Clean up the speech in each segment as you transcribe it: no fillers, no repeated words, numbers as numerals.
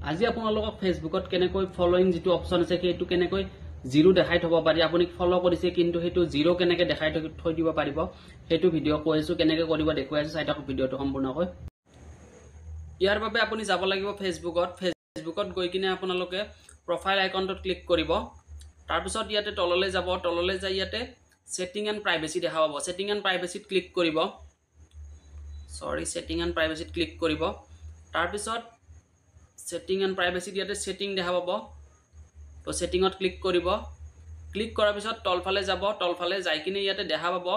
আজি আপোনালোকক ফেসবুকত কেনেকৈ ফলোইং যেটো অপশন আছে সেইটো কেনেকৈ জিৰো দেখাই থব পাৰি আপুনি ফলো কৰিছে কিন্তু সেইটো জিৰো কেনেকৈ দেখাই থৈ দিব পাৰিব সেইটো ভিডিও কৈছো কেনেকৈ কৰিব দেখুৱাইছো চাই থাকক ভিডিওটো সম্পূৰ্ণকৈ ইয়াৰ বাবে আপুনি যাব লাগিব ফেসবুকত গৈ কিনে আপোনালোকে প্ৰফাইল আইকনটোত ক্লিক কৰিব তাৰ পিছত ইয়াতে তললৈ যাব তললৈ যাই ইয়াতে সেটিং এণ্ড প্ৰাইভেচি দেখা পাব সেটিং এণ্ড প্ৰাইভেচিত ক্লিক কৰিব সেটিং এণ্ড প্ৰাইভেচিত ক্লিক কৰিব তাৰ পিছত সেটিং এণ্ড প্ৰাইভেচিত ইয়াতে সেটিং দেখা পাব তো সেটিংত ক্লিক কৰিব ক্লিক কৰাৰ পিছত তলফালে যাব তলফালে যাই কিনে ইয়াতে দেখা পাব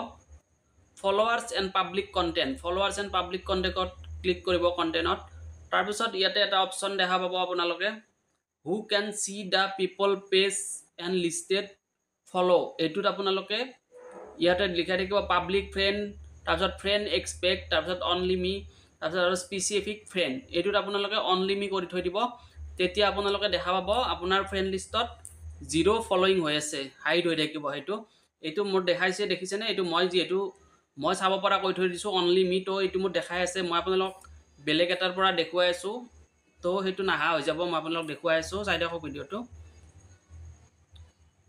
ফলোৱাৰ্ছ এণ্ড পাব্লিক কন্টেন্টত ক্লিক কৰিব কন্টেন্টত তাৰ পিছত ইয়াতে এটা অপচন দেখা পাব আপোনালোকে who can see the people page and listed follow এটুত আপোনালোকে ইয়াতে লিখা থাকিব পাব্লিক ফ্ৰেন্ড তাৰ পিছত ফ্ৰেন্ড এক্সপেক্ট তাৰ পিছত অনলি মি তাৰ পিছত আৰু স্পেসিফিক ফ্ৰেন্ড এটুত আপোনালোকে অনলি মি কৰি থৈ দিব তেতিয়া আপোনালোকে দেখা পাব আপোনাৰ ফ্ৰেন্ড লিষ্টত জিৰো ফলোইং হৈ আছে হাইড হৈ থাকিব এইটো মোৰ দেখাইছে দেখিছেনে এইটো মই চাব পৰা কৈ থৈ দিছো অনলি মি তো এইটো মোৰ দেখাই আছে মই আপোনালোক বেলেগ এটাৰ পৰা দেখুৱাই আছো তো হেতু নাহা হৈ যাব মই আপোনালোক দেখুৱাই আছো চাই দেখো ভিডিওটো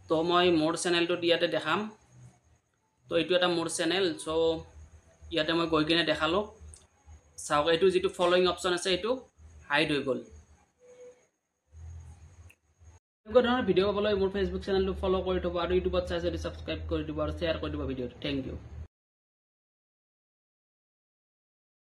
তো মই মোৰ চেনেলটো ইয়াতে দেখাম তো এইটো এটা মোৰ চেনেল সো ইয়াতে মই গৈ কিনে দেখালো চাওক এইটো যেটো ফলোইং অপচন আছে এইটো হাইড হৈ গল এনেকুৱা ধৰণৰ ভিডিও পাবলৈ মোৰ ফেসবুক চেনেলটো ফলো কৰি থব আৰু ইউটিউবত চাই যদি সাবস্ক্ৰাইব কৰি দিব আৰু শেয়াৰ কৰি দিব ভিডিওটো থ্যাংক ইউ